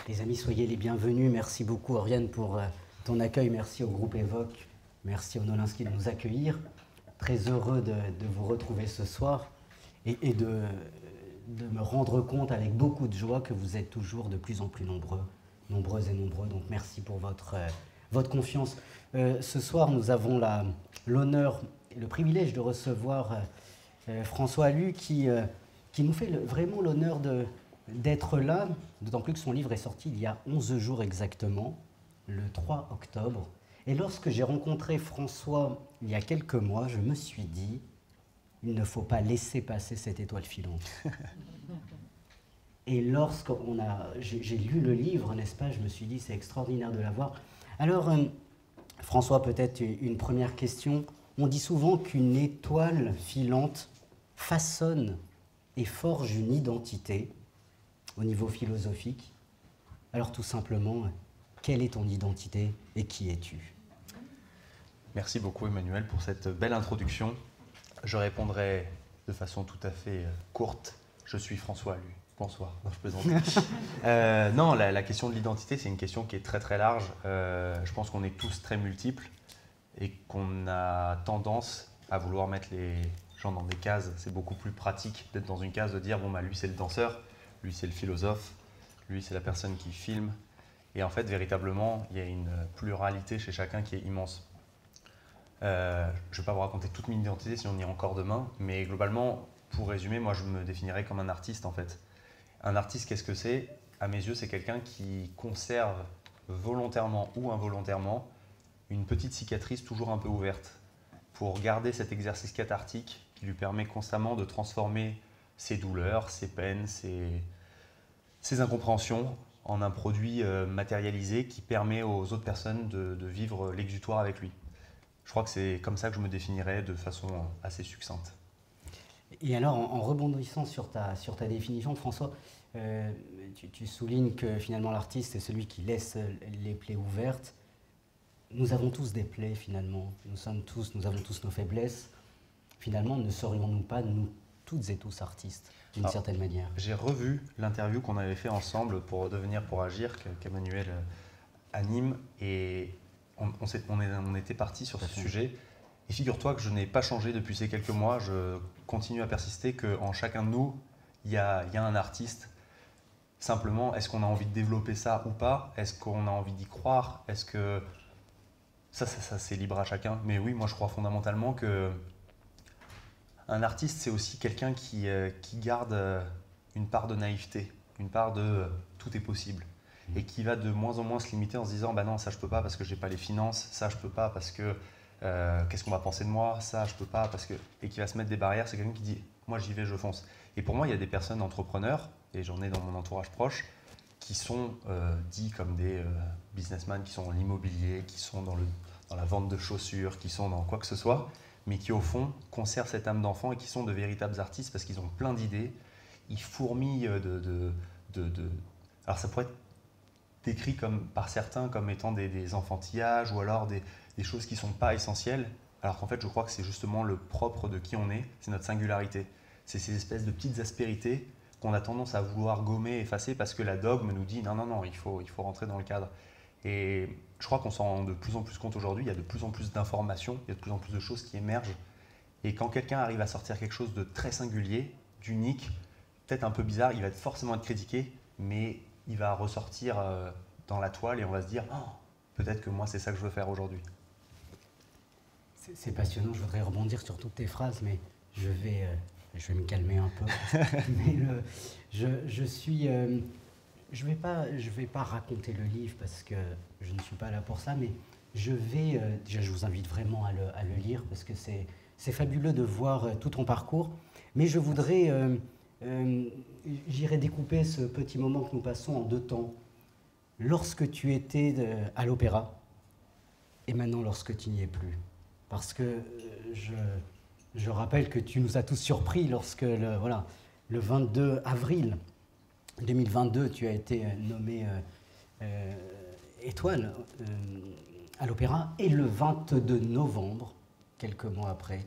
Les amis, soyez les bienvenus. Merci beaucoup, Oriane, pour ton accueil. Merci au groupe Évoque. Merci au Nolinski de nous accueillir. Très heureux de vous retrouver ce soir et de me rendre compte avec beaucoup de joie que vous êtes toujours de plus en plus nombreuses et nombreux. Donc merci pour votre confiance. Ce soir, nous avons l'honneur et le privilège de recevoir François Allu qui nous fait vraiment l'honneur d'être là, d'autant plus que son livre est sorti il y a 11 jours exactement, le 3 octobre. Et lorsque j'ai rencontré François il y a quelques mois, je me suis dit, il ne faut pas laisser passer cette étoile filante. Et lorsque j'ai lu le livre, n'est-ce pas, je me suis dit, c'est extraordinaire de l'avoir. Alors, François, peut-être une première question. On dit souvent qu'une étoile filante façonne et forge une identité au niveau philosophique. Alors tout simplement, quelle est ton identité et qui es-tu? Merci beaucoup Emmanuel pour cette belle introduction. Je répondrai de façon tout à fait courte. Je suis François Allu. Bonsoir. Non, je plaisante. Non, la question de l'identité, c'est une question qui est très très large. Je pense qu'on est tous très multiples et qu'on a tendance à vouloir mettre les gens dans des cases. C'est beaucoup plus pratique d'être dans une case, de dire bon bah lui c'est le danseur, lui c'est le philosophe, lui c'est la personne qui filme. Et en fait, véritablement, il y a une pluralité chez chacun qui est immense. Je ne vais pas vous raconter toute mon identité, sinon on y est encore demain. Mais globalement, pour résumer, moi je me définirais comme un artiste en fait. Un artiste, qu'est-ce que c'est? À mes yeux, c'est quelqu'un qui conserve volontairement ou involontairement une petite cicatrice toujours un peu ouverte pour garder cet exercice cathartique qui lui permet constamment de transformer ses douleurs, ses peines, ses incompréhensions en un produit matérialisé qui permet aux autres personnes de vivre l'exutoire avec lui. Je crois que c'est comme ça que je me définirais de façon assez succincte. Et alors, en rebondissant sur ta définition, François, tu soulignes que finalement l'artiste est celui qui laisse les plaies ouvertes. Nous avons tous des plaies finalement, nous avons tous nos faiblesses. Finalement, ne serions-nous pas, nous toutes et tous, artistes, d'une certaine manière? J'ai revu l'interview qu'on avait fait ensemble pour Devenir pour agir, qu'Emmanuel anime, et on était parti sur ce sujet. Et figure-toi que je n'ai pas changé depuis ces quelques mois. Je continue à persister qu'en chacun de nous, il y a un artiste. Simplement, est-ce qu'on a envie de développer ça ou pas? Est-ce qu'on a envie d'y croire? Est-ce que... Ça c'est libre à chacun. Mais oui, moi je crois fondamentalement que un artiste, c'est aussi quelqu'un qui garde une part de naïveté, une part de tout est possible. Et qui va de moins en moins se limiter en se disant bah non, ça je peux pas parce que j'ai pas les finances, ça je peux pas parce que qu'est-ce qu'on va penser de moi, ça je peux pas parce que... Et qui va se mettre des barrières, c'est quelqu'un qui dit moi j'y vais, je fonce. Et pour moi, il y a des personnes entrepreneurs, et j'en ai dans mon entourage proche, qui sont dits comme des businessmen, qui sont dans l'immobilier, qui sont dans la vente de chaussures, qui sont dans quoi que ce soit, mais qui au fond conservent cette âme d'enfant et qui sont de véritables artistes parce qu'ils ont plein d'idées, ils fourmillent Alors ça pourrait être décrit par certains comme étant des enfantillages ou alors des choses qui ne sont pas essentielles, alors qu'en fait je crois que c'est justement le propre de qui on est, c'est notre singularité. C'est ces espèces de petites aspérités qu'on a tendance à vouloir gommer, effacer parce que la dogme nous dit non, il faut rentrer dans le cadre. Et je crois qu'on s'en rend de plus en plus compte aujourd'hui, il y a de plus en plus d'informations, il y a de plus en plus de choses qui émergent. Et quand quelqu'un arrive à sortir quelque chose de très singulier, d'unique, peut-être un peu bizarre, il va forcément être critiqué, mais il va ressortir dans la toile et on va se dire oh, peut-être que moi c'est ça que je veux faire aujourd'hui. C'est passionnant, je voudrais rebondir sur toutes tes phrases, mais je vais me calmer un peu. Mais je vais pas raconter le livre parce que je ne suis pas là pour ça, mais déjà je vous invite vraiment à le lire parce que c'est fabuleux de voir tout ton parcours. Mais je voudrais, j'irai découper ce petit moment que nous passons en deux temps. Lorsque tu étais à l'opéra et maintenant lorsque tu n'y es plus. Parce que je rappelle que tu nous as tous surpris lorsque le 22 avril 2022, tu as été nommé étoile à l'opéra et le 22 novembre, quelques mois après,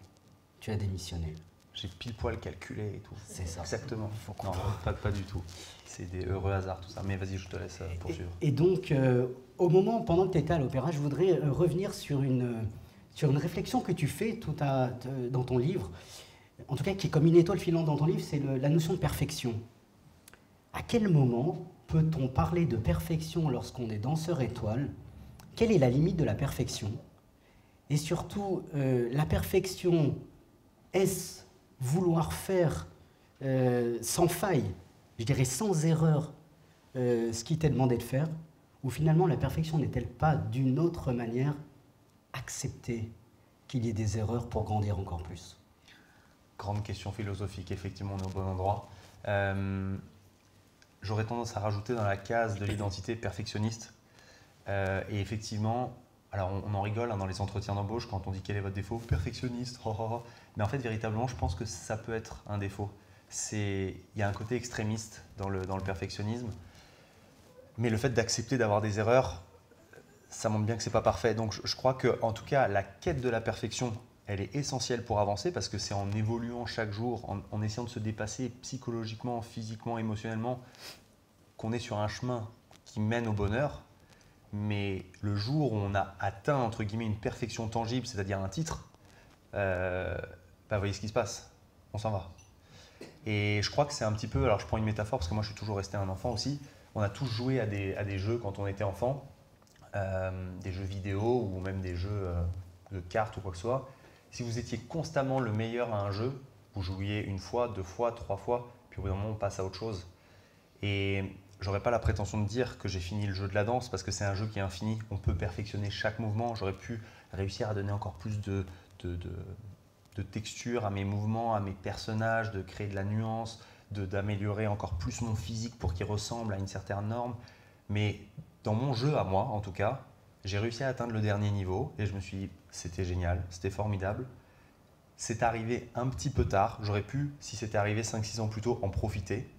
tu as démissionné. j'ai pile poil calculé et tout. C'est ça. Exactement. Non, pas du tout. C'est des heureux hasards, tout ça. Mais vas-y, je te laisse poursuivre. Et donc, au moment, pendant que tu étais à l'opéra, je voudrais revenir sur une réflexion que tu fais dans ton livre, en tout cas qui est comme une étoile filante dans ton livre, c'est la notion de perfection. À quel moment peut-on parler de perfection lorsqu'on est danseur étoile? Quelle est la limite de la perfection? Et surtout, la perfection, est-ce vouloir faire sans faille, je dirais sans erreur, ce qui t'est demandé de faire? Ou finalement, la perfection n'est-elle pas d'une autre manière accepter qu'il y ait des erreurs pour grandir encore plus? Grande question philosophique, effectivement, on est au bon endroit. J'aurais tendance à rajouter dans la case de l'identité perfectionniste. Et effectivement, alors on en rigole dans les entretiens d'embauche quand on dit quel est votre défaut, perfectionniste. Mais en fait, véritablement, je pense que ça peut être un défaut. Il y a un côté extrémiste dans le perfectionnisme. Mais le fait d'accepter d'avoir des erreurs, ça montre bien que ce n'est pas parfait. Donc je crois qu'en tout cas, la quête de la perfection, elle est essentielle pour avancer parce que c'est en évoluant chaque jour, en essayant de se dépasser psychologiquement, physiquement, émotionnellement, qu'on est sur un chemin qui mène au bonheur. Mais le jour où on a atteint, entre guillemets, une perfection tangible, c'est-à-dire un titre, vous voyez ce qui se passe, on s'en va. Et je crois que c'est un petit peu, alors je prends une métaphore parce que moi je suis toujours resté un enfant aussi, on a tous joué à des jeux quand on était enfant, des jeux vidéo ou même des jeux de cartes ou quoi que ce soit. Si vous étiez constamment le meilleur à un jeu, vous jouiez une fois, deux fois, trois fois, puis au bout d'un moment on passe à autre chose. Et j'aurais pas la prétention de dire que j'ai fini le jeu de la danse parce que c'est un jeu qui est infini, on peut perfectionner chaque mouvement, j'aurais pu réussir à donner encore plus de texture à mes mouvements, à mes personnages, de créer de la nuance, d'améliorer encore plus mon physique pour qu'il ressemble à une certaine norme. Mais dans mon jeu à moi, en tout cas, j'ai réussi à atteindre le dernier niveau et je me suis dit, c'était génial, c'était formidable. C'est arrivé un petit peu tard, j'aurais pu, si c'était arrivé 5-6 ans plus tôt, en profiter.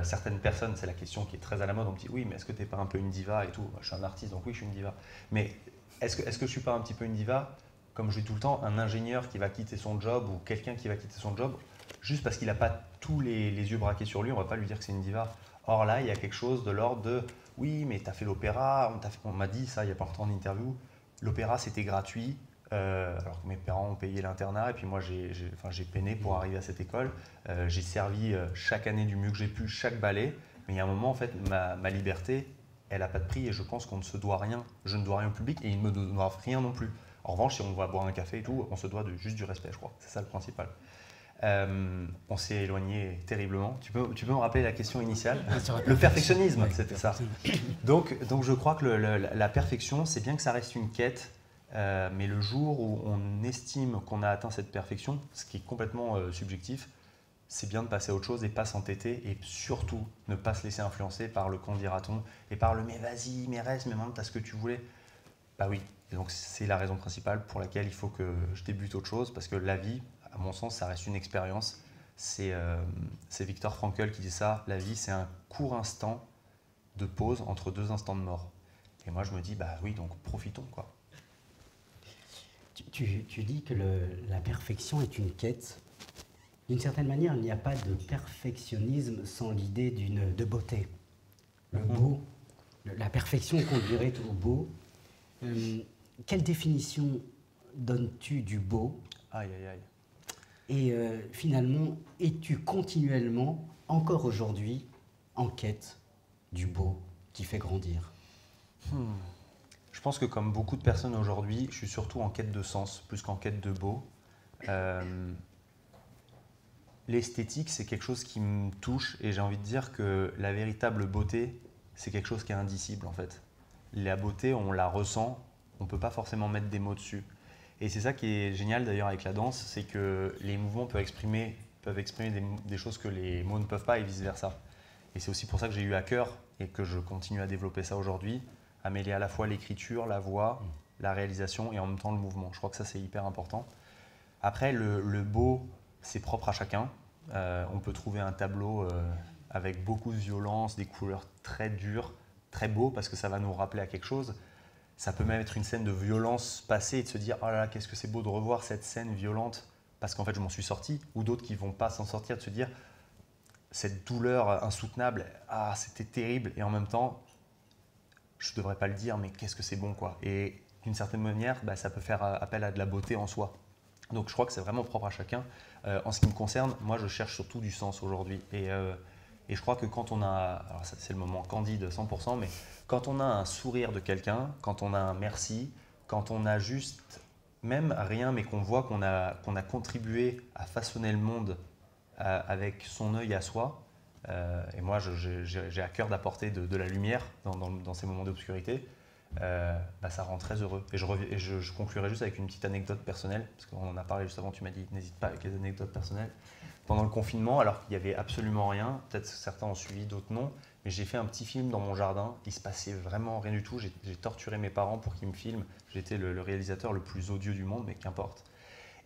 Certaines personnes, c'est la question qui est très à la mode, on me dit oui, mais est-ce que tu n'es pas un peu une diva et tout? Je suis un artiste, donc oui, je suis une diva. Mais est-ce que je ne suis pas un petit peu une diva? Comme je dis tout le temps, un ingénieur qui va quitter son job ou quelqu'un qui va quitter son job, juste parce qu'il n'a pas tous les yeux braqués sur lui, on ne va pas lui dire que c'est une diva. Or là, il y a quelque chose de l'ordre de oui, mais tu as fait l'opéra, on m'a dit ça il n'y a pas longtemps en interview, l'opéra c'était gratuit, alors que mes parents ont payé l'internat et puis moi j'ai peiné pour arriver à cette école. J'ai servi chaque année du mieux que j'ai pu, chaque ballet, mais il y a un moment en fait ma liberté, elle n'a pas de prix et je pense qu'on ne se doit rien. Je ne dois rien au public et il ne me doit rien non plus. En revanche, si on va boire un café et tout, on se doit juste du respect, je crois. C'est ça le principal. On s'est éloigné terriblement. Tu peux me rappeler la question initiale? Le perfectionnisme, c'était ça. Donc je crois que la perfection, c'est bien que ça reste une quête, mais le jour où on estime qu'on a atteint cette perfection, ce qui est complètement subjectif, c'est bien de passer à autre chose et pas s'entêter et surtout ne pas se laisser influencer par le qu'en dira-t-on et par le mais vas-y, mais reste, mais maintenant t'as ce que tu voulais. Bah oui, et donc c'est la raison principale pour laquelle il faut que je débute autre chose parce que la vie, à mon sens, ça reste une expérience. C'est Viktor Frankl qui dit ça, la vie c'est un court instant de pause entre deux instants de mort. Et moi je me dis, bah oui, donc profitons quoi. Tu dis que la perfection est une quête. D'une certaine manière, il n'y a pas de perfectionnisme sans l'idée de beauté. Le beau, la perfection conduirait au beau. Quelle définition donnes-tu du beau? Aïe, aïe, aïe. Et finalement, es-tu continuellement, encore aujourd'hui, en quête du beau qui fait grandir? Je pense que comme beaucoup de personnes aujourd'hui, je suis surtout en quête de sens, plus qu'en quête de beau. L'esthétique, c'est quelque chose qui me touche et j'ai envie de dire que la véritable beauté, c'est quelque chose qui est indicible en fait. La beauté, on la ressent, on ne peut pas forcément mettre des mots dessus. Et c'est ça qui est génial d'ailleurs avec la danse, c'est que les mouvements peuvent exprimer des choses que les mots ne peuvent pas et vice-versa. Et c'est aussi pour ça que j'ai eu à cœur et que je continue à développer ça aujourd'hui, à mêler à la fois l'écriture, la voix, la réalisation et en même temps le mouvement. Je crois que ça c'est hyper important. Après, le beau, c'est propre à chacun. On peut trouver un tableau avec beaucoup de violence, des couleurs très dures, très beau parce que ça va nous rappeler à quelque chose. Ça peut même être une scène de violence passée et de se dire « Oh là là, qu'est-ce que c'est beau de revoir cette scène violente parce qu'en fait je m'en suis sorti, ou d'autres qui ne vont pas s'en sortir, de se dire cette douleur insoutenable, ah c'était terrible, et en même temps, je ne devrais pas le dire, mais qu'est-ce que c'est bon quoi. Et d'une certaine manière, ça peut faire appel à de la beauté en soi. Donc je crois que c'est vraiment propre à chacun. En ce qui me concerne, moi je cherche surtout du sens aujourd'hui. Et je crois que quand on a, alors ça, c'est le moment candide 100%, mais quand on a un sourire de quelqu'un, quand on a un merci, quand on a juste, même rien, mais qu'on voit qu'on a contribué à façonner le monde avec son œil à soi, et moi j'ai à cœur d'apporter de la lumière dans ces moments d'obscurité, ça rend très heureux. Et je conclurai juste avec une petite anecdote personnelle, parce qu'on en a parlé juste avant, tu m'as dit n'hésite pas avec les anecdotes personnelles. Pendant le confinement, alors qu'il n'y avait absolument rien, peut-être que certains ont suivi, d'autres non, mais j'ai fait un petit film dans mon jardin, il se passait vraiment rien du tout, j'ai torturé mes parents pour qu'ils me filment, j'étais le réalisateur le plus odieux du monde, mais qu'importe.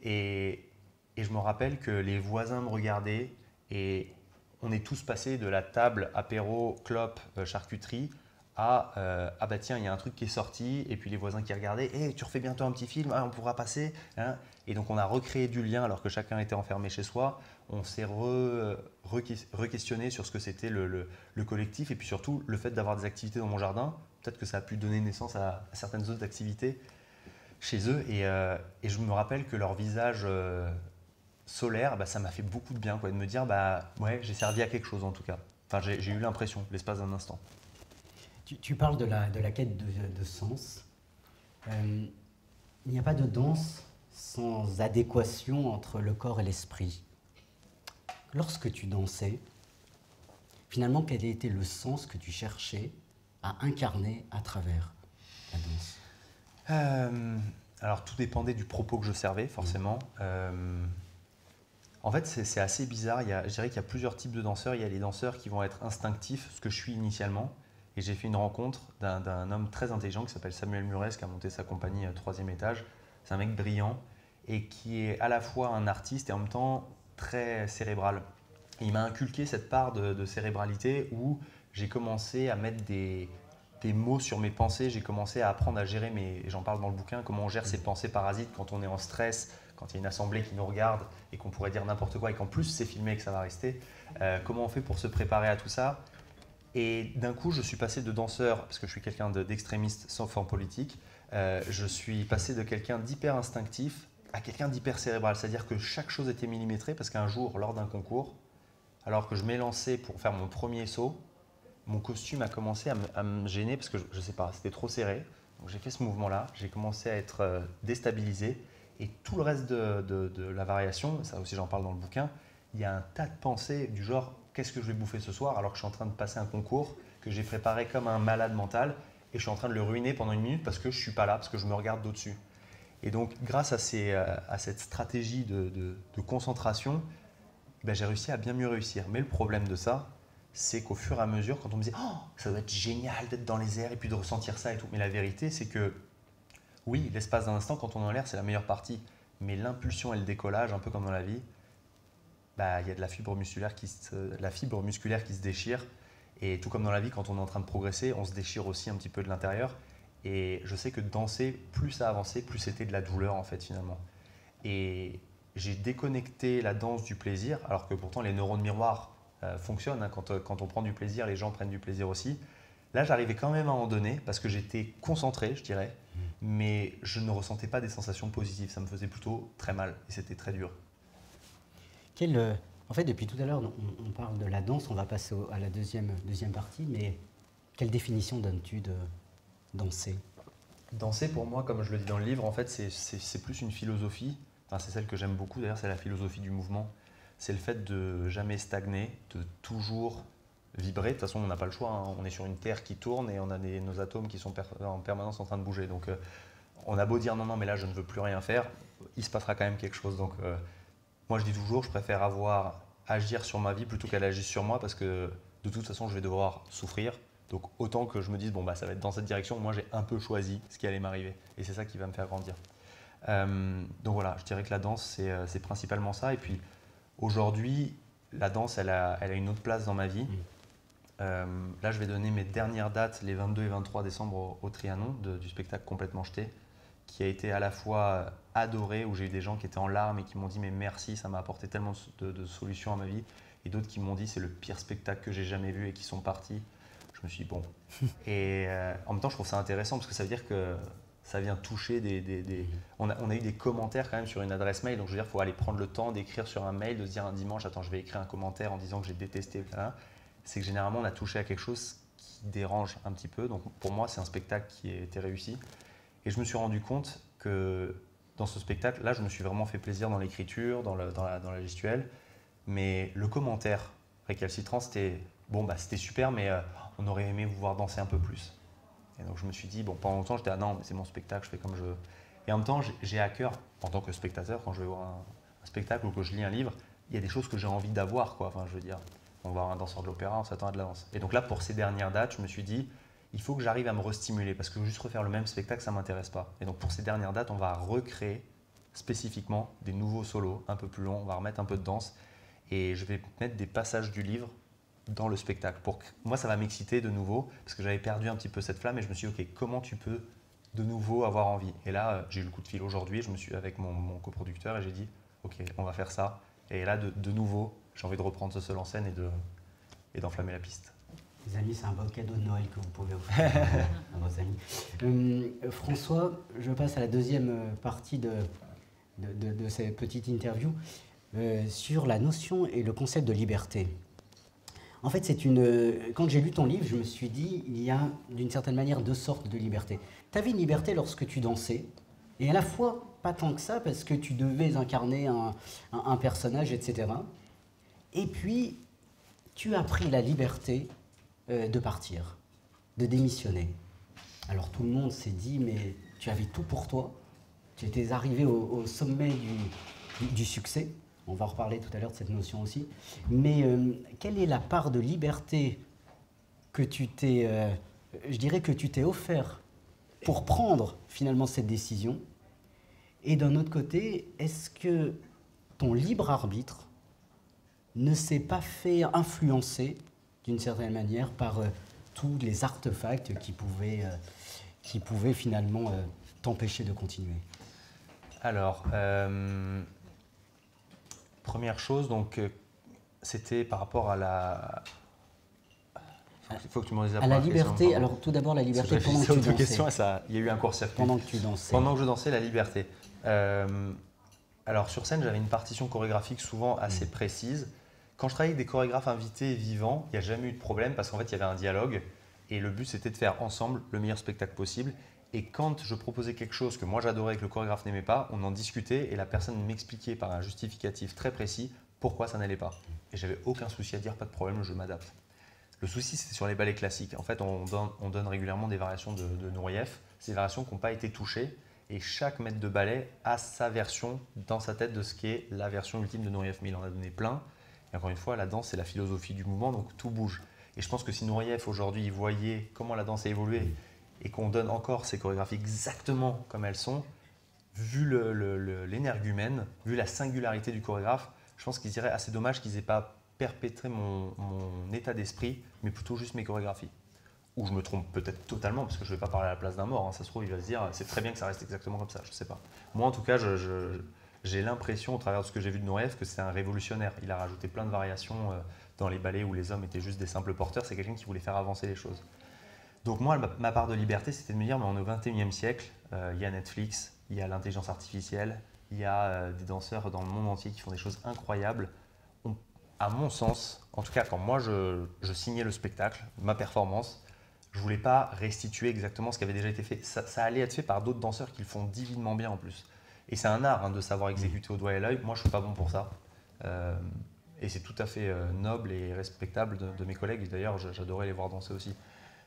Et je me rappelle que les voisins me regardaient et on est tous passés de la table apéro, clope, charcuterie à ah bah tiens, il y a un truc qui est sorti, et puis les voisins qui regardaient, hey, tu refais bientôt un petit film, ah, on pourra passer, hein. Et donc on a recréé du lien alors que chacun était enfermé chez soi. On s'est re-questionné sur ce que c'était le collectif, et puis surtout le fait d'avoir des activités dans mon jardin. Peut-être que ça a pu donner naissance à certaines autres activités chez eux, et je me rappelle que leur visage solaire, ça m'a fait beaucoup de bien quoi, de me dire ouais, j'ai servi à quelque chose en tout cas. Enfin, j'ai eu l'impression, l'espace d'un instant. Tu parles de la quête de sens. Il n'y a pas de danse sans adéquation entre le corps et l'esprit. Lorsque tu dansais, finalement, quel était le sens que tu cherchais à incarner à travers la danse? Alors, tout dépendait du propos que je servais, forcément. En fait, c'est assez bizarre. Je dirais qu'il y a plusieurs types de danseurs. Il y a les danseurs qui vont être instinctifs, ce que je suis initialement. Et j'ai fait une rencontre d'un homme très intelligent qui s'appelle Samuel Murez, qui a monté sa compagnie 3e étage. C'est un mec brillant et qui est à la fois un artiste et en même temps très cérébral. Et il m'a inculqué cette part de cérébralité où j'ai commencé à mettre des mots sur mes pensées. J'ai commencé à apprendre à gérer j'en parle dans le bouquin, comment on gère ses pensées parasites quand on est en stress, quand il y a une assemblée qui nous regarde et qu'on pourrait dire n'importe quoi et qu'en plus c'est filmé et que ça va rester. Comment on fait pour se préparer à tout ça? Et d'un coup, je suis passé de danseur, parce que je suis quelqu'un d'extrémiste sans forme politique, je suis passé de quelqu'un d'hyper instinctif à quelqu'un d'hyper cérébral. C'est-à-dire que chaque chose était millimétrée, parce qu'un jour, lors d'un concours, alors que je m'élançais pour faire mon premier saut, mon costume a commencé à me gêner, parce que je ne sais pas, c'était trop serré. Donc j'ai fait ce mouvement-là, j'ai commencé à être déstabilisé, et tout le reste de la variation, ça aussi j'en parle dans le bouquin, il y a un tas de pensées du genre qu'est-ce que je vais bouffer ce soir alors que je suis en train de passer un concours que j'ai préparé comme un malade mental et je suis en train de le ruiner pendant 1 minute parce que je ne suis pas là, parce que je me regarde d'au-dessus. Et donc grâce à cette stratégie de concentration, j'ai réussi à bien mieux réussir. Mais le problème de ça, c'est qu'au fur et à mesure, quand on me disait oh, ça doit être génial d'être dans les airs et puis de ressentir ça et tout. Mais la vérité, c'est que oui, l'espace d'un instant, quand on est en l'air, c'est la meilleure partie. Mais l'impulsion et le décollage, un peu comme dans la vie, il y a de la fibre musculaire qui se déchire. Et tout comme dans la vie, quand on est en train de progresser, on se déchire aussi un petit peu de l'intérieur. Et je sais que danser, plus ça avançait, plus c'était de la douleur en fait finalement. Et j'ai déconnecté la danse du plaisir, alors que pourtant les neurones miroirs fonctionnent. Hein. Quand on prend du plaisir, les gens prennent du plaisir aussi. Là, j'arrivais quand même à en donner parce que j'étais concentré, je dirais, mais je ne ressentais pas des sensations positives. Ça me faisait plutôt très mal et c'était très dur. En fait, depuis tout à l'heure, on parle de la danse, on va passer à la deuxième partie, mais quelle définition donnes-tu de danser? Danser, pour moi, comme je le dis dans le livre, en fait, c'est plus une philosophie. Enfin, c'est celle que j'aime beaucoup, d'ailleurs, c'est la philosophie du mouvement. C'est le fait de jamais stagner, de toujours vibrer. De toute façon, on n'a pas le choix. Hein. On est sur une Terre qui tourne et on a nos atomes qui sont en permanence en train de bouger. Donc, on a beau dire non, mais là, je ne veux plus rien faire, il se passera quand même quelque chose. Donc, moi, je dis toujours, je préfère agir sur ma vie plutôt qu'elle agisse sur moi parce que de toute façon, je vais devoir souffrir. Donc, autant que je me dise, ça va être dans cette direction. Moi, j'ai un peu choisi ce qui allait m'arriver. Et c'est ça qui va me faire grandir. Donc voilà, je dirais que la danse, c'est principalement ça. Et puis, aujourd'hui, la danse, elle a une autre place dans ma vie. Là, je vais donner mes dernières dates, les 22 et 23 décembre au Trianon, du spectacle Complètement jeté, qui a été à la fois adoré, où j'ai eu des gens qui étaient en larmes et qui m'ont dit mais merci, ça m'a apporté tellement de solutions à ma vie, et d'autres qui m'ont dit c'est le pire spectacle que j'ai jamais vu et qui sont partis. Je me suis dit bon. Et en même temps je trouve ça intéressant parce que ça veut dire que ça vient toucher On a eu des commentaires quand même sur une adresse mail, donc je veux dire il faut aller prendre le temps d'écrire sur un mail, de se dire un dimanche attends je vais écrire un commentaire en disant que j'ai détesté, etc. C'est que généralement on a touché à quelque chose qui dérange un petit peu, donc pour moi c'est un spectacle qui a été réussi. Et je me suis rendu compte que dans ce spectacle, là, je me suis vraiment fait plaisir dans l'écriture, dans la gestuelle. Mais le commentaire récalcitrant, c'était bon, bah, c'était super, mais on aurait aimé vous voir danser un peu plus. Et donc je me suis dit, bon, pendant longtemps, j'étais ah non, mais c'est mon spectacle, je fais comme je veux. Et en même temps, j'ai à cœur, en tant que spectateur, quand je vais voir un spectacle ou que je lis un livre, il y a des choses que j'ai envie d'avoir, quoi. Enfin, je veux dire, on va voir un danseur de l'opéra, on s'attend à de la danse. Et donc là, pour ces dernières dates, je me suis dit, il faut que j'arrive à me restimuler parce que juste refaire le même spectacle, ça ne m'intéresse pas. Et donc pour ces dernières dates, on va recréer spécifiquement des nouveaux solos un peu plus longs, on va remettre un peu de danse et je vais mettre des passages du livre dans le spectacle. Moi, ça va m'exciter de nouveau parce que j'avais perdu un petit peu cette flamme et je me suis dit, ok, comment tu peux de nouveau avoir envie? Et là, j'ai eu le coup de fil aujourd'hui, je me suis avec mon coproducteur et j'ai dit, ok, on va faire ça. Et là, de nouveau, j'ai envie de reprendre ce seul en scène et d'enflammer la piste. Les amis, c'est un beau cadeau de Noël que vous pouvez offrir à vos amis. François, je passe à la deuxième partie de cette petite interview sur la notion et le concept de liberté. En fait, quand j'ai lu ton livre, je me suis dit, il y a d'une certaine manière deux sortes de liberté. Tu avais une liberté lorsque tu dansais, et à la fois pas tant que ça, parce que tu devais incarner un personnage, etc. Et puis, tu as pris la liberté de partir, de démissionner. Alors tout le monde s'est dit, mais tu avais tout pour toi, tu étais arrivé au sommet du succès, on va reparler tout à l'heure de cette notion aussi, mais quelle est la part de liberté que tu t'es, je dirais que tu t'es offert pour prendre finalement cette décision? Et d'un autre côté, est-ce que ton libre arbitre ne s'est pas fait influencer d'une certaine manière par tous les artefacts qui pouvaient finalement t'empêcher de continuer? Alors, première chose, donc, c'était par rapport à la... Il faut que tu m'en dises à la liberté. Alors tout d'abord la liberté pendant que tu dansais. Question, il y a eu un court-circuit. Pendant que tu dansais. Pendant que je dansais, la liberté. Alors sur scène, j'avais une partition chorégraphique souvent assez précise. Quand je travaillais avec des chorégraphes invités vivants, il n'y a jamais eu de problème parce qu'en fait, il y avait un dialogue et le but, c'était de faire ensemble le meilleur spectacle possible. Et quand je proposais quelque chose que moi j'adorais et que le chorégraphe n'aimait pas, on en discutait et la personne m'expliquait par un justificatif très précis pourquoi ça n'allait pas. Et j'avais aucun souci à dire, pas de problème, je m'adapte. Le souci, c'était sur les ballets classiques. En fait, on donne régulièrement des variations de Nureyev, ces variations qui n'ont pas été touchées. Et chaque maître de ballet a sa version dans sa tête de ce qui est la version ultime de Nureyev. Mais il en a donné plein. Et encore une fois, la danse, c'est la philosophie du mouvement, donc tout bouge. Et je pense que si Nureyev, aujourd'hui, il voyait comment la danse a évolué et qu'on donne encore ces chorégraphies exactement comme elles sont, vu l'énergumène, vu la singularité du chorégraphe, je pense qu'il dirait assez dommage qu'ils n'aient pas perpétré mon état d'esprit, mais plutôt juste mes chorégraphies. Ou je me trompe peut-être totalement, parce que je ne vais pas parler à la place d'un mort. Hein. Ça se trouve, il va se dire, c'est très bien que ça reste exactement comme ça, je ne sais pas. Moi, en tout cas, j'ai l'impression, au travers de ce que j'ai vu de Nureyev, que c'est un révolutionnaire. Il a rajouté plein de variations dans les ballets où les hommes étaient juste des simples porteurs. C'est quelqu'un qui voulait faire avancer les choses. Donc moi, ma part de liberté, c'était de me dire, mais on est au XXIe siècle, il y a Netflix, il y a l'intelligence artificielle, il y a des danseurs dans le monde entier qui font des choses incroyables. À mon sens, en tout cas quand moi je signais le spectacle, ma performance, je ne voulais pas restituer exactement ce qui avait déjà été fait. Ça allait être fait par d'autres danseurs qui le font divinement bien en plus. Et c'est un art de savoir exécuter au doigt et à l'œil. Moi, je ne suis pas bon pour ça. Et c'est tout à fait noble et respectable de mes collègues. D'ailleurs, j'adorais les voir danser aussi.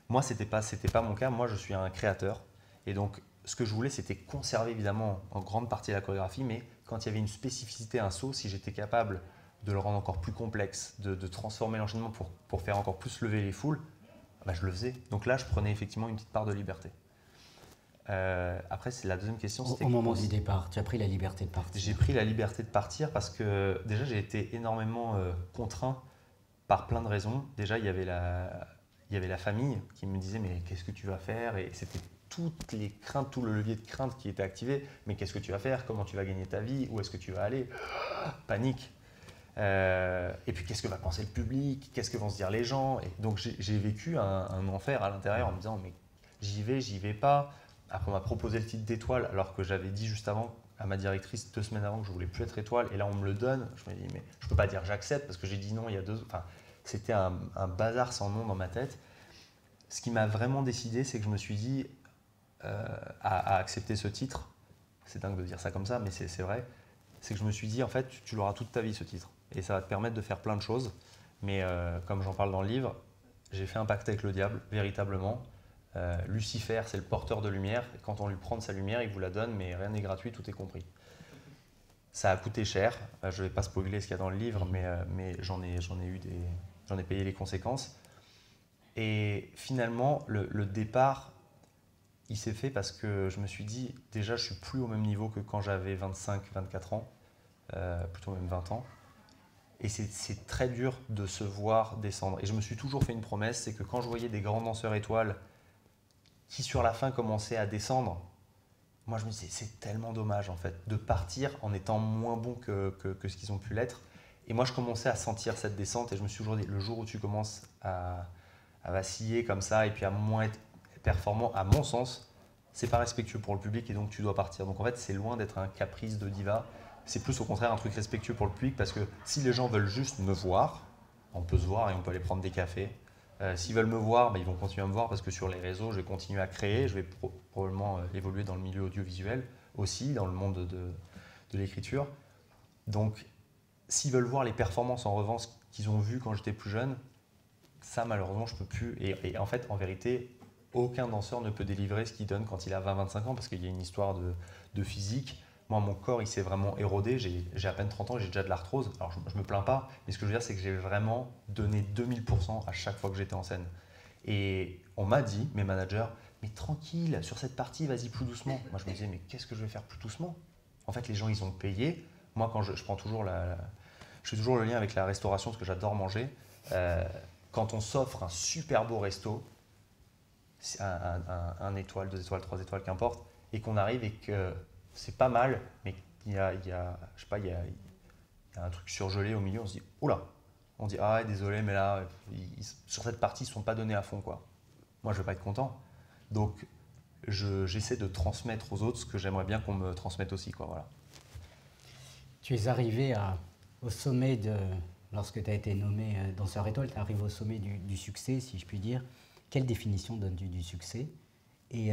Moi, ce n'était pas mon cas. Moi, je suis un créateur. Et donc, ce que je voulais, c'était conserver évidemment en grande partie la chorégraphie. Mais quand il y avait une spécificité, un saut, si j'étais capable de le rendre encore plus complexe, de transformer l'enchaînement pour faire encore plus lever les foules, bah, je le faisais. Donc là, je prenais effectivement une petite part de liberté. Après, c'est la deuxième question. Au moment du départ, tu as pris la liberté de partir. J'ai pris la liberté de partir parce que déjà, j'ai été énormément contraint par plein de raisons. Déjà, il y avait la famille qui me disait « mais qu'est-ce que tu vas faire ?» Et c'était toutes les craintes, tout le levier de crainte qui était activé. Mais qu'est-ce que tu vas faire? Comment tu vas gagner ta vie? Où est-ce que tu vas aller? Panique. Et puis qu'est-ce que va penser le public? Qu'est-ce que vont se dire les gens? Et donc j'ai vécu un enfer à l'intérieur en me disant mais j'y vais pas. Après on m'a proposé le titre d'étoile alors que j'avais dit juste avant à ma directrice 2 semaines avant que je voulais plus être étoile. Et là on me le donne. Je me dis mais je peux pas dire j'accepte parce que j'ai dit non il y a 2. Enfin c'était un bazar sans nom dans ma tête. Ce qui m'a vraiment décidé, c'est que je me suis dit à accepter ce titre. C'est dingue de dire ça comme ça, mais c'est vrai. C'est que je me suis dit en fait tu l'auras toute ta vie ce titre. Et ça va te permettre de faire plein de choses. Mais comme j'en parle dans le livre, j'ai fait un pacte avec le diable, véritablement. Lucifer, c'est le porteur de lumière. Et quand on lui prend de sa lumière, il vous la donne, mais rien n'est gratuit, tout est compris. Ça a coûté cher. Je ne vais pas spoiler ce qu'il y a dans le livre, mais j'en ai payé les conséquences. Et finalement, le départ, il s'est fait parce que je me suis dit, déjà, je ne suis plus au même niveau que quand j'avais 25, 24 ans, plutôt même 20 ans. Et c'est très dur de se voir descendre. Et je me suis toujours fait une promesse, c'est que quand je voyais des grands danseurs étoiles qui sur la fin commençaient à descendre, moi je me disais c'est tellement dommage en fait de partir en étant moins bon que ce qu'ils ont pu l'être. Et moi je commençais à sentir cette descente et je me suis toujours dit le jour où tu commences à vaciller comme ça et puis à moins être performant, à mon sens, c'est pas respectueux pour le public et donc tu dois partir. Donc en fait c'est loin d'être un caprice de diva. C'est plus au contraire un truc respectueux pour le public parce que si les gens veulent juste me voir, on peut se voir et on peut aller prendre des cafés. S'ils veulent me voir, ils vont continuer à me voir parce que sur les réseaux, je vais continuer à créer. Je vais probablement évoluer dans le milieu audiovisuel aussi, dans le monde de l'écriture. Donc, s'ils veulent voir les performances en revanche qu'ils ont vues quand j'étais plus jeune, ça malheureusement, je ne peux plus. Et en fait, en vérité, aucun danseur ne peut délivrer ce qu'il donne quand il a 20-25 ans parce qu'il y a une histoire de physique. Moi, mon corps, il s'est vraiment érodé. J'ai à peine 30 ans, j'ai déjà de l'arthrose. Alors, je ne me plains pas, mais ce que je veux dire, c'est que j'ai vraiment donné 2000% à chaque fois que j'étais en scène. Et on m'a dit, mes managers, mais tranquille, sur cette partie, vas-y plus doucement. Moi, je me disais, mais qu'est-ce que je vais faire plus doucement? En fait, les gens, ils ont payé. Moi, quand je prends toujours je fais toujours le lien avec la restauration, parce que j'adore manger. Quand on s'offre un super beau resto, un étoile, 2 étoiles, 3 étoiles, qu'importe, et qu'on arrive et que c'est pas mal, mais il y a un truc surgelé au milieu, on se dit, oula, on dit, ah désolé, mais là, sur cette partie, ils ne sont pas donnés à fond, quoi. Moi, je ne vais pas être content. Donc, j'essaie de transmettre aux autres ce que j'aimerais bien qu'on me transmette aussi, quoi, voilà. Tu es arrivé au sommet lorsque tu as été nommé danseur étoile, tu arrives au sommet du succès, si je puis dire. Quelle définition donnes-tu du succès? Et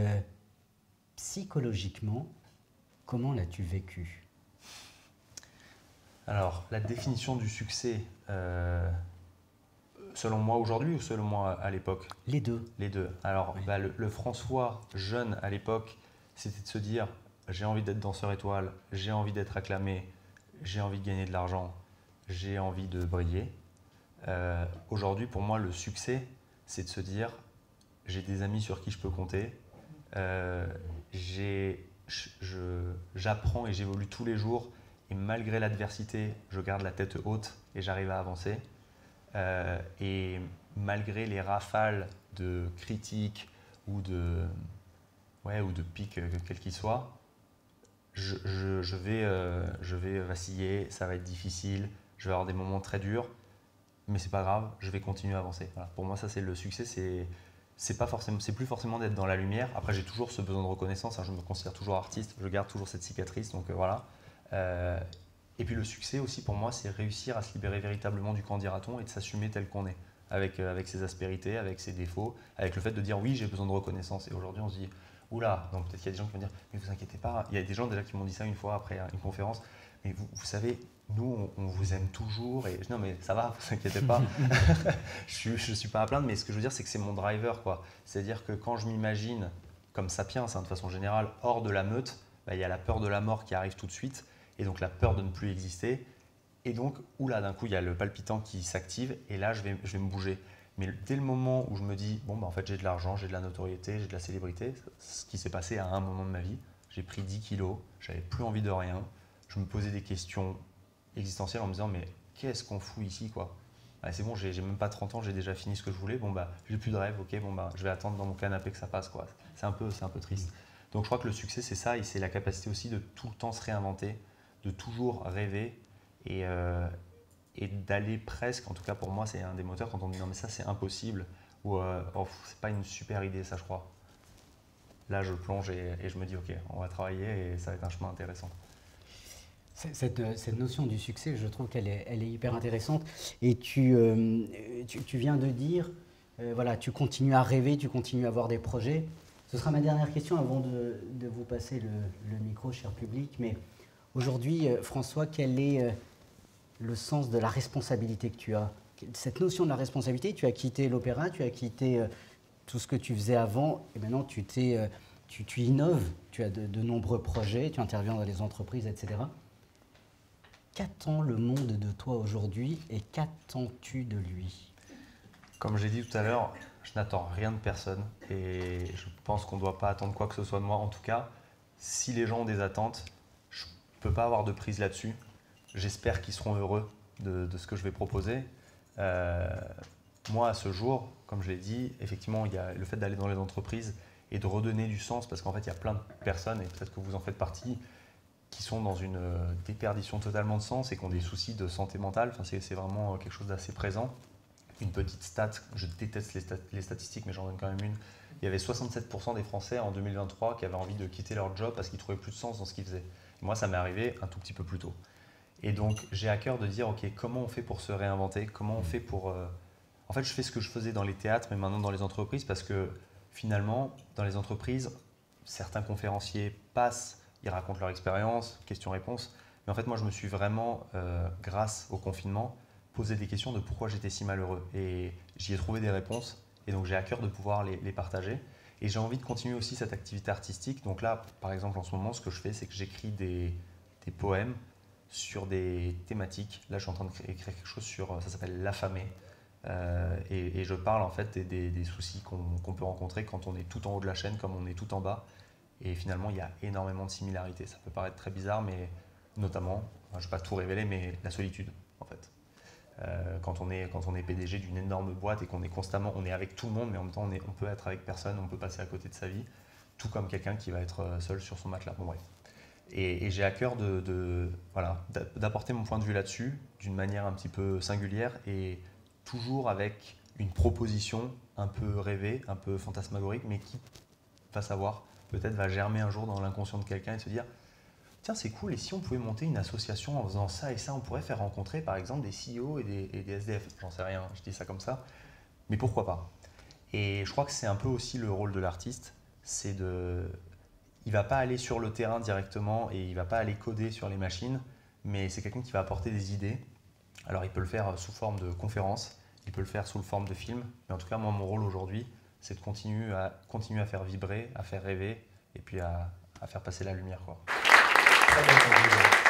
psychologiquement, comment l'as-tu vécu? Alors, la définition du succès, selon moi aujourd'hui ou selon moi à l'époque? Les deux. Les deux. Alors, Oui. le François jeune à l'époque, c'était de se dire j'ai envie d'être danseur étoile, j'ai envie d'être acclamé, j'ai envie de gagner de l'argent, j'ai envie de briller. Aujourd'hui, pour moi, le succès, c'est de se dire j'ai des amis sur qui je peux compter, j'apprends et j'évolue tous les jours et malgré l'adversité, je garde la tête haute et j'arrive à avancer. Et malgré les rafales de critiques ou de pics, quels qu'ils soient, je vais vaciller, ça va être difficile, je vais avoir des moments très durs, mais c'est pas grave, je vais continuer à avancer. Voilà. Pour moi, ça c'est le succès, c'est plus forcément d'être dans la lumière. Après, j'ai toujours ce besoin de reconnaissance, hein, je me considère toujours artiste, je garde toujours cette cicatrice, donc voilà. Et puis le succès aussi pour moi, c'est réussir à se libérer véritablement du candidaton et de s'assumer tel qu'on est, avec ses aspérités, avec ses défauts, avec le fait de dire oui, j'ai besoin de reconnaissance. Et aujourd'hui, on se dit oula, donc peut-être qu'il y a des gens qui vont dire mais vous inquiétez pas. Il y a des gens déjà qui m'ont dit ça une fois après une conférence. Mais vous savez, nous, on vous aime toujours. Et non, mais ça va, vous inquiétez pas. Je suis pas à plaindre, mais ce que je veux dire, c'est que c'est mon driver, quoi. C'est-à-dire que quand je m'imagine, comme Sapiens, hein, de façon générale, hors de la meute, il y a la peur de la mort qui arrive tout de suite, et donc la peur de ne plus exister. Et donc, oula, d'un coup, il y a le palpitant qui s'active, et là, je vais me bouger. Mais dès le moment où je me dis, bon, en fait, j'ai de l'argent, j'ai de la notoriété, j'ai de la célébrité, ce qui s'est passé à un moment de ma vie, j'ai pris 10 kilos, j'avais plus envie de rien, je me posais des questions existentielles en me disant, mais qu'est-ce qu'on fout ici, quoi? ah, c'est bon, j'ai même pas 30 ans, j'ai déjà fini ce que je voulais, bon bah j'ai plus de rêve, ok, bon bah je vais attendre dans mon canapé que ça passe, quoi. C'est un peu triste. Donc je crois que le succès c'est ça, et c'est la capacité aussi de tout le temps se réinventer, de toujours rêver et d'aller presque, en tout cas pour moi c'est un des moteurs quand on dit non mais ça c'est impossible, ou oh, c'est pas une super idée ça je crois. Là je plonge et je me dis ok, on va travailler et ça va être un chemin intéressant. Cette notion du succès, je trouve qu'elle est hyper intéressante. Et tu viens de dire, voilà, tu continues à rêver, tu continues à avoir des projets. Ce sera ma dernière question avant de vous passer le micro, cher public. Mais aujourd'hui, François, quel est le sens de la responsabilité que tu as? Cette notion de la responsabilité, tu as quitté l'opéra, tu as quitté tout ce que tu faisais avant, et maintenant tu innoves, tu as de nombreux projets, tu interviens dans les entreprises, etc. Qu'attend le monde de toi aujourd'hui et qu'attends-tu de lui? Comme j'ai dit tout à l'heure, je n'attends rien de personne et je pense qu'on ne doit pas attendre quoi que ce soit de moi. En tout cas, si les gens ont des attentes, je ne peux pas avoir de prise là-dessus. J'espère qu'ils seront heureux de ce que je vais proposer. Moi, à ce jour, comme je l'ai dit, effectivement, il y a le fait d'aller dans les entreprises et de redonner du sens, parce qu'en fait, il y a plein de personnes, et peut-être que vous en faites partie, qui sont dans une déperdition totalement de sens et qui ont des soucis de santé mentale. Enfin, c'est vraiment quelque chose d'assez présent. Une petite stat, je déteste les statistiques, mais j'en donne quand même une. Il y avait 67% des Français en 2023 qui avaient envie de quitter leur job parce qu'ils trouvaient plus de sens dans ce qu'ils faisaient. Et moi, ça m'est arrivé un tout petit peu plus tôt. Et donc, j'ai à cœur de dire, ok, comment on fait pour se réinventer? Comment on fait pour... En fait, je fais ce que je faisais dans les théâtres, mais maintenant dans les entreprises, parce que finalement, dans les entreprises, certains conférenciers passent, ils racontent leur expérience, questions-réponses. Mais en fait, moi, je me suis vraiment, grâce au confinement, posé des questions de pourquoi j'étais si malheureux. Et j'y ai trouvé des réponses. Et donc, j'ai à cœur de pouvoir les partager. Et j'ai envie de continuer aussi cette activité artistique. Donc là, par exemple, en ce moment, ce que je fais, c'est que j'écris des poèmes sur des thématiques. Là, je suis en train d'écrire quelque chose sur, ça s'appelle L'affamé. Et je parle en fait des soucis qu'on peut rencontrer quand on est tout en haut de la chaîne, comme on est tout en bas. Et finalement, il y a énormément de similarités. Ça peut paraître très bizarre, mais notamment, je ne vais pas tout révéler, mais la solitude, en fait. Quand on est PDG d'une énorme boîte et qu'on est constamment, on est avec tout le monde, mais en même temps, on peut être avec personne, on peut passer à côté de sa vie, tout comme quelqu'un qui va être seul sur son matelas. Bon, bref. Et j'ai à cœur d'apporter mon point de vue là-dessus, d'une manière un petit peu singulière, et toujours avec une proposition un peu rêvée, un peu fantasmagorique, mais qui, va savoir, peut-être va germer un jour dans l'inconscient de quelqu'un et se dire tiens, c'est cool, et si on pouvait monter une association en faisant ça et ça, on pourrait faire rencontrer par exemple des CEO et des SDF. J'en sais rien, je dis ça comme ça, mais pourquoi pas? Et je crois que c'est un peu aussi le rôle de l'artiste, c'est de... Il ne va pas aller sur le terrain directement et il ne va pas aller coder sur les machines, mais c'est quelqu'un qui va apporter des idées. Alors il peut le faire sous forme de conférence, il peut le faire sous forme de film, mais en tout cas, moi, mon rôle aujourd'hui, c'est de continuer à faire vibrer, à faire rêver et puis à faire passer la lumière, quoi. Très bien.